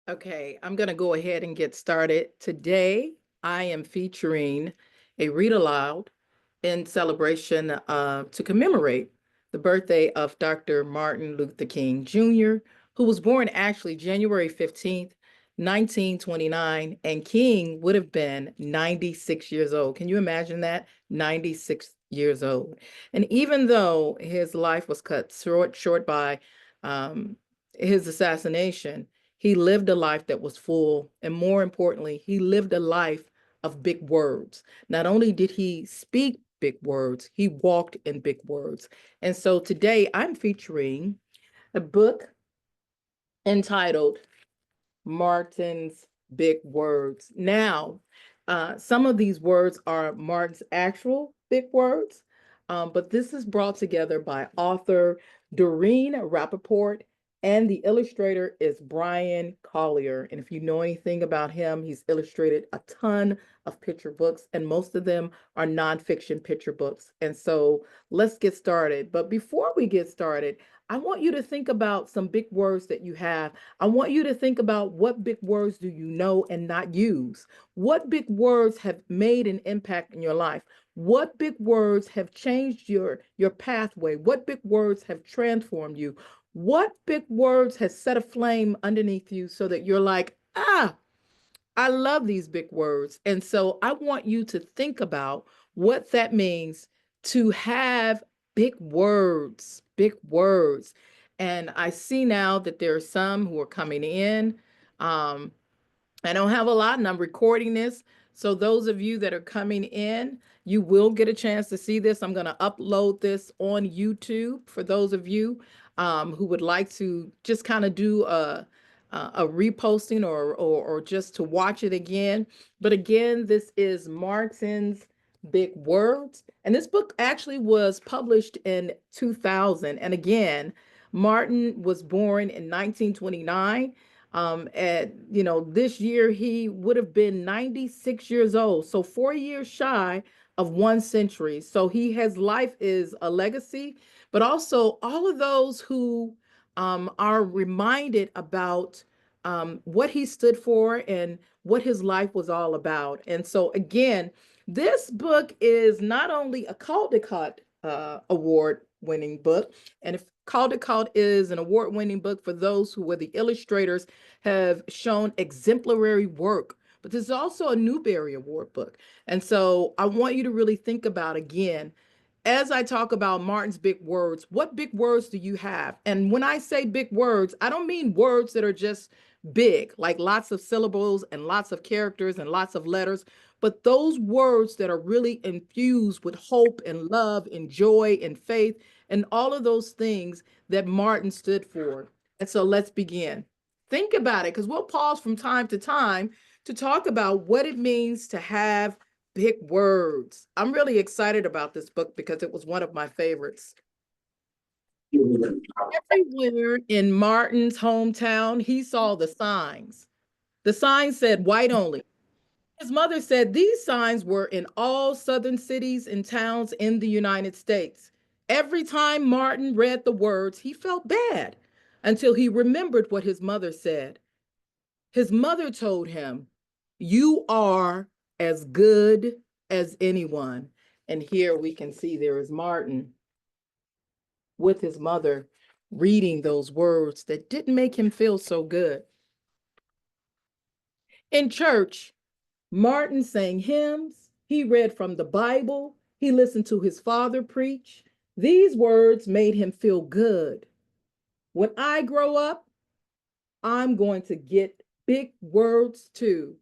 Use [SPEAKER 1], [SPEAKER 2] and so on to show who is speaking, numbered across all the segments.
[SPEAKER 1] Okay, I'm going to go ahead and get started. Today, I am featuring a read aloud in celebration to commemorate the birthday of Dr. Martin Luther King Jr., who was born actually January 15th, 1929, and King would have been 96 years old. Can you imagine that? 96 years old. And even though his life was cut short by um, his assassination, he lived a life that was full, and more importantly, he lived a life of big words. Not only did he speak big words, he walked in big words. And so today I'm featuring a book entitled Martin's Big Words. Now, some of these words are Martin's actual big words, but this is brought together by author Doreen Rappaport, and the illustrator is Brian Collier. And if you know anything about him, he's illustrated a ton of picture books, and most of them are nonfiction picture books. And so let's get started. But before we get started, I want you to think about some big words that you have. I want you to think about what big words do you know and not use? What big words have made an impact in your life? What big words have changed your pathway? What big words have transformed you? What big words has set a flame underneath you so that you're like, I love these big words. And so I want you to think about what that means to have big words, big words. And I see now that there are some who are coming in. Um, I don't have a lot and I'm recording this. So those of you that are coming in, you will get a chance to see this. I'm going to upload this on YouTube for those of you who would like to just kind of do a reposting or just to watch it again. But again, this is Martin's Big Words. And this book actually was published in 2000. And again, Martin was born in 1929. This year he would have been 96 years old, so 4 years shy of 1 century. So his life is a legacy, but also all of those who are reminded about what he stood for and what his life was all about. And so again, this book is not only a Caldecott award winning book, and if Caldecott is an award-winning book for those who were the illustrators, have shown exemplary work. But this is also a Newbery Award book. And so I want you to really think about, again, as I talk about Martin's big words, what big words do you have? And when I say big words, I don't mean words that are just big, like lots of syllables and lots of characters and lots of letters, but those words that are really infused with hope and love and joy and faith and all of those things that Martin stood for. And so let's begin. Think about it, because we'll pause from time to time to talk about what it means to have big words. I'm really excited about this book because it was one of my favorites. Everywhere in Martin's hometown, he saw the signs. The sign said white only. His mother said these signs were in all southern cities and towns in the United States. Every time Martin read the words, he felt bad until he remembered what his mother said. His mother told him, "You are as good as anyone." And here we can see there is Martin with his mother reading those words that didn't make him feel so good. In church, Martin sang hymns, he read from the Bible, he listened to his father preach. These words made him feel good. When I grow up, I'm going to get big words too.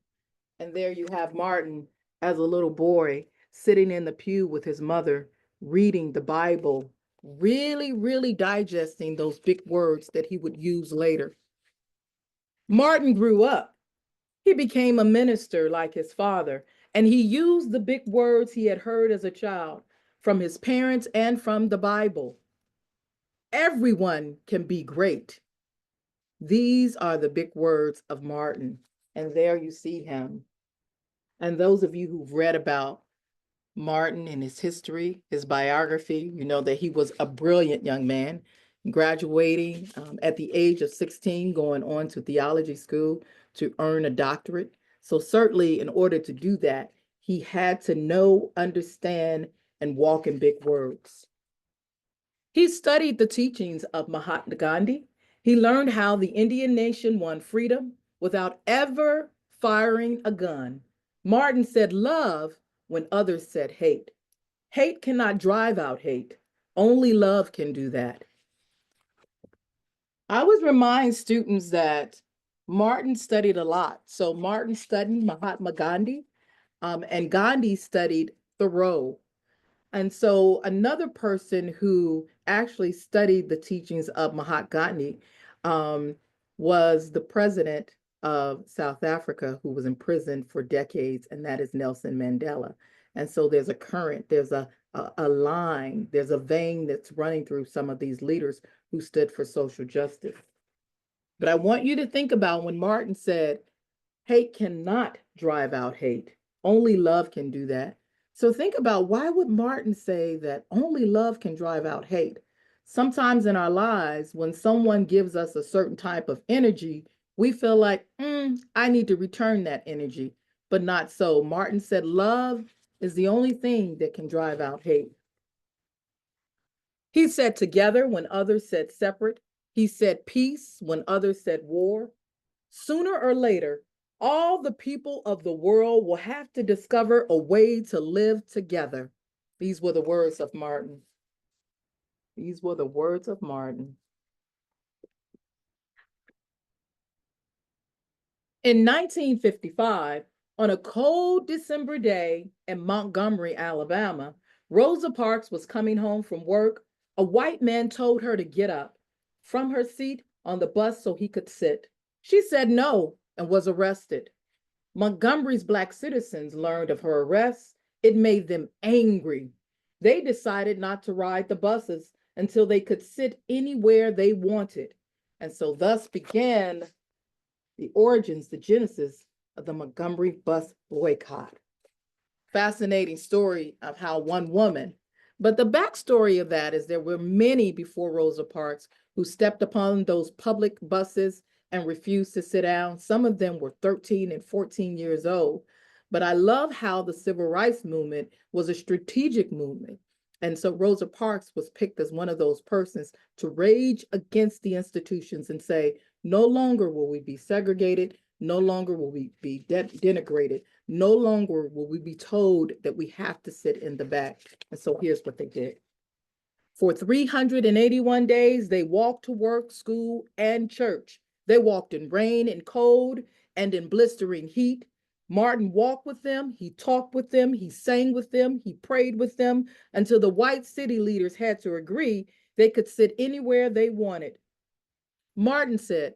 [SPEAKER 1] And there you have Martin as a little boy sitting in the pew with his mother, reading the Bible, really, really digesting those big words that he would use later. Martin grew up. He became a minister like his father, and he used the big words he had heard as a child from his parents and from the Bible. Everyone can be great. These are the big words of Martin. And there you see him. And those of you who've read about Martin and his history, his biography, you know that he was a brilliant young man. graduating at the age of 16, going on to theology school to earn a doctorate. So certainly in order to do that, he had to know, understand, and walk in big words. He studied the teachings of Mahatma Gandhi. He learned how the Indian nation won freedom without ever firing a gun. Martin said love when others said hate. Hate cannot drive out hate. Only love can do that. I always remind students that Martin studied a lot. So Martin studied Mahatma Gandhi, and Gandhi studied Thoreau. And so another person who actually studied the teachings of Mahatma Gandhi was the president of South Africa, who was imprisoned for decades, and that is Nelson Mandela. And so there's a current, there's a line, there's a vein that's running through some of these leaders who stood for social justice. But I want you to think about when Martin said, hate cannot drive out hate. Only love can do that. So think about, why would Martin say that only love can drive out hate? Sometimes in our lives, when someone gives us a certain type of energy, we feel like, I need to return that energy, but not so. Martin said love is the only thing that can drive out hate. He said together when others said separate. He said peace when others said war. Sooner or later, all the people of the world will have to discover a way to live together. These were the words of Martin. These were the words of Martin. In 1955, on a cold December day in Montgomery, Alabama, Rosa Parks was coming home from work. A white man told her to get up from her seat on the bus so he could sit. She said no and was arrested. Montgomery's Black citizens learned of her arrest. It made them angry. They decided not to ride the buses until they could sit anywhere they wanted. And so thus began the origins, the genesis of the Montgomery bus boycott. Fascinating story of how one woman, but the backstory of that is there were many before Rosa Parks who stepped upon those public buses and refused to sit down. Some of them were 13 and 14 years old. But I love how the civil rights movement was a strategic movement. And so Rosa Parks was picked as one of those persons to rage against the institutions and say, no longer will we be segregated. No longer will we be denigrated. No longer will we be told that we have to sit in the back. And so here's what they did. For 381 days, they walked to work, school, and church. They walked in rain and cold and in blistering heat. Martin walked with them, he talked with them, he sang with them, he prayed with them until the white city leaders had to agree they could sit anywhere they wanted. Martin said,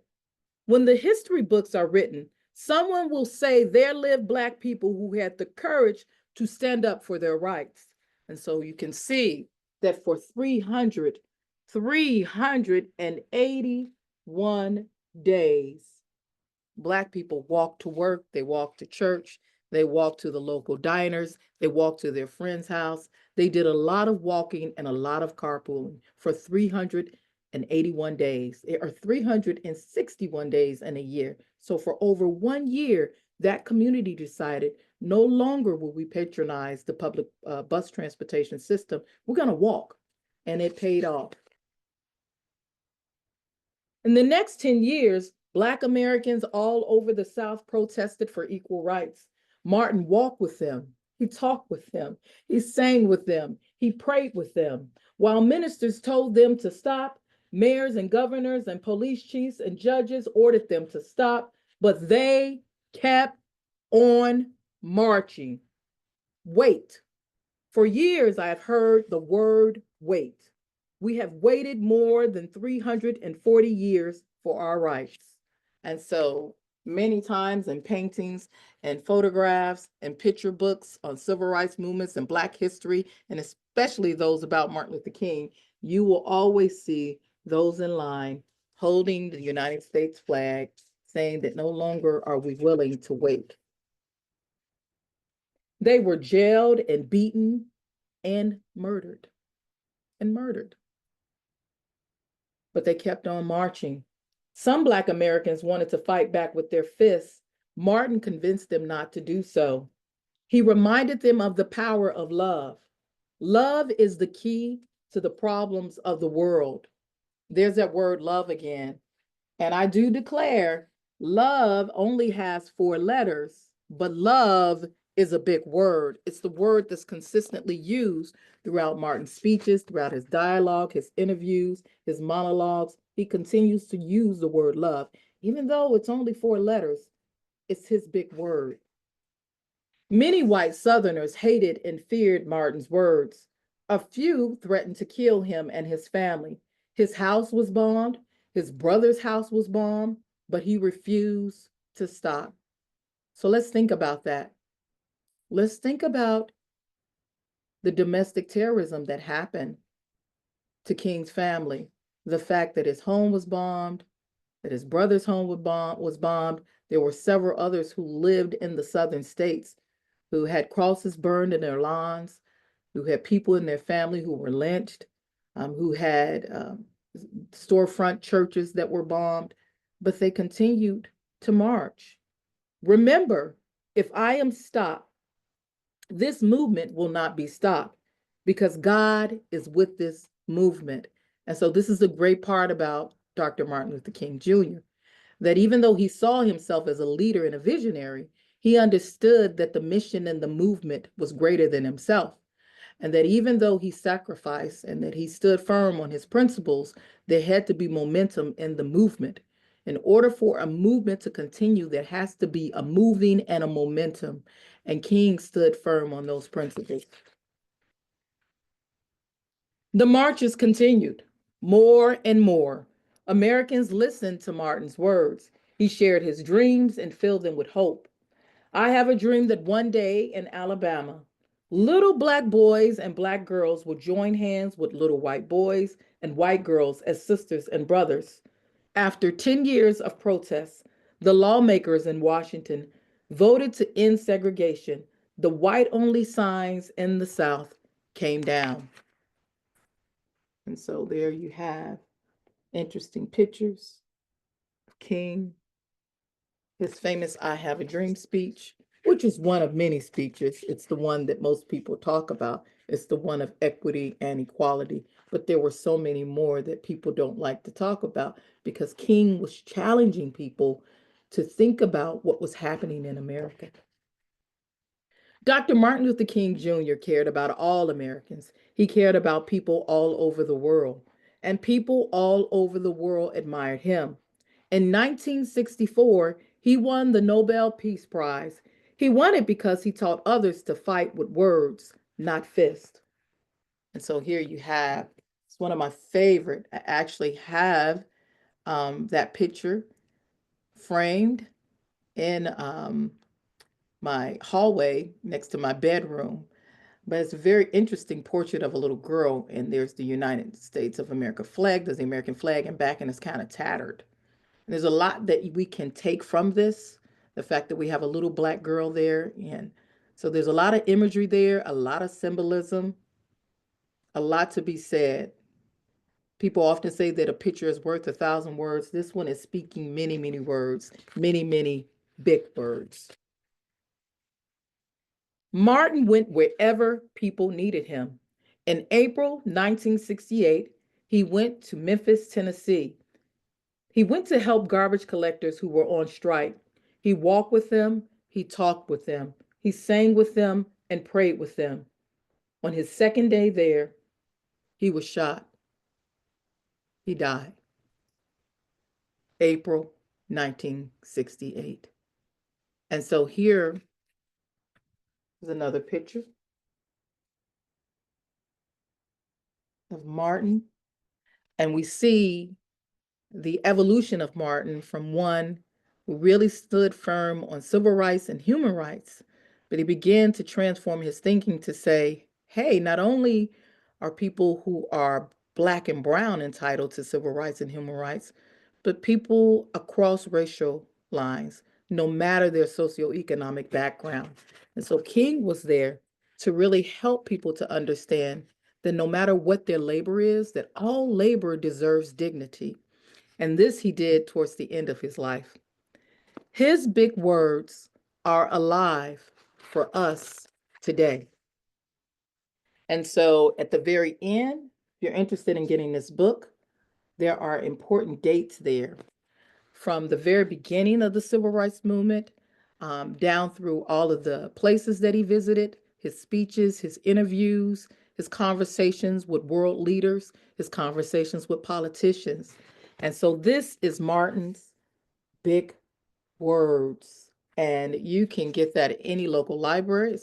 [SPEAKER 1] when the history books are written, someone will say there lived Black people who had the courage to stand up for their rights. And so you can see that for 381 days, Black people walked to work, they walked to church, they walked to the local diners, they walked to their friend's house. They did a lot of walking and a lot of carpooling for 381 days, or 361 days in a year. So for over 1 year, that community decided no longer will we patronize the public bus transportation system. We're going to walk. And it paid off. In the next 10 years, Black Americans all over the South protested for equal rights. Martin walked with them. He talked with them. He sang with them. He prayed with them. While ministers told them to stop, mayors and governors and police chiefs and judges ordered them to stop, but they kept on marching. Wait. For years, I have heard the word wait. We have waited more than 340 years for our rights. And so many times in paintings and photographs and picture books on civil rights movements and Black history, and especially those about Martin Luther King, you will always see those in line holding the United States flag, saying that no longer are we willing to wait. They were jailed and beaten and murdered. but they kept on marching. Some Black Americans wanted to fight back with their fists. Martin convinced them not to do so. He reminded them of the power of love. Love is the key to the problems of the world. There's that word love again. And I do declare love only has 4 letters, but love is a big word. It's the word that's consistently used throughout Martin's speeches, throughout his dialogue, his interviews, his monologues. He continues to use the word love. Even though it's only 4 letters, it's his big word. Many white Southerners hated and feared Martin's words. A few threatened to kill him and his family. His house was bombed, his brother's house was bombed, but he refused to stop. So let's think about that. Let's think about the domestic terrorism that happened to King's family. The fact that his home was bombed, that his brother's home was bombed. There were several others who lived in the southern states who had crosses burned in their lawns, who had people in their family who were lynched, who had storefront churches that were bombed, but they continued to march. Remember, if I am stopped, this movement will not be stopped because God is with this movement. And so this is the great part about Dr. Martin Luther King Jr., that even though he saw himself as a leader and a visionary, he understood that the mission and the movement was greater than himself. And that even though he sacrificed and that he stood firm on his principles, there had to be momentum in the movement. In order for a movement to continue, there has to be a moving and a momentum. And King stood firm on those principles. The marches continued, more and more. Americans listened to Martin's words. He shared his dreams and filled them with hope. I have a dream that one day in Alabama, little Black boys and Black girls will join hands with little white boys and white girls as sisters and brothers. After 10 years of protests, the lawmakers in Washington voted to end segregation. The white-only signs in the South came down. And so there you have interesting pictures of King, his famous I Have a Dream speech, which is one of many speeches. It's the one that most people talk about. It's the one of equity and equality. But there were so many more that people don't like to talk about because King was challenging people to think about what was happening in America. Dr. Martin Luther King Jr. cared about all Americans. He cared about people all over the world, and people all over the world admired him. In 1964, he won the Nobel Peace Prize. He won it because he taught others to fight with words, not fists. And so here you have, it's one of my favorite. I actually have that picture framed in my hallway next to my bedroom. But it's a very interesting portrait of a little girl, and there's the United States of America flag, there's the American flag, and back, and it's kind of tattered. And there's a lot that we can take from this, the fact that we have a little Black girl there. And so there's a lot of imagery there, a lot of symbolism, a lot to be said. People often say that a picture is worth 1,000 words. This one is speaking many, many words, many, many big words. Martin went wherever people needed him. In April 1968, he went to Memphis, Tennessee. He went to help garbage collectors who were on strike. He walked with them, he talked with them, he sang with them, and prayed with them. On his second day there, he was shot. He died. April 1968. And so here is another picture of Martin. And we see the evolution of Martin from one who really stood firm on civil rights and human rights, but he began to transform his thinking to say, hey, not only are people who are Black and brown entitled to civil rights and human rights, but people across racial lines, no matter their socioeconomic background. And so King was there to really help people to understand that no matter what their labor is, that all labor deserves dignity. And this he did towards the end of his life. His big words are alive for us today. And so at the very end, if you're interested in getting this book, there are important dates there from the very beginning of the civil rights movement down through all of the places that he visited, his speeches, his interviews, his conversations with world leaders, his conversations with politicians. And so this is Martin's big words. And you can get that at any local library.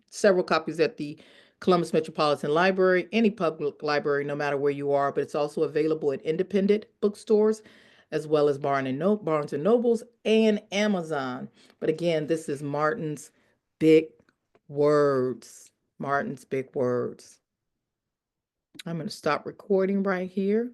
[SPEAKER 1] Several copies at the Columbus Metropolitan Library, any public library, no matter where you are, but it's also available at independent bookstores as well as Barnes and Nobles and Amazon. But again, this is Martin's big words. Martin's big words. I'm going to stop recording right here.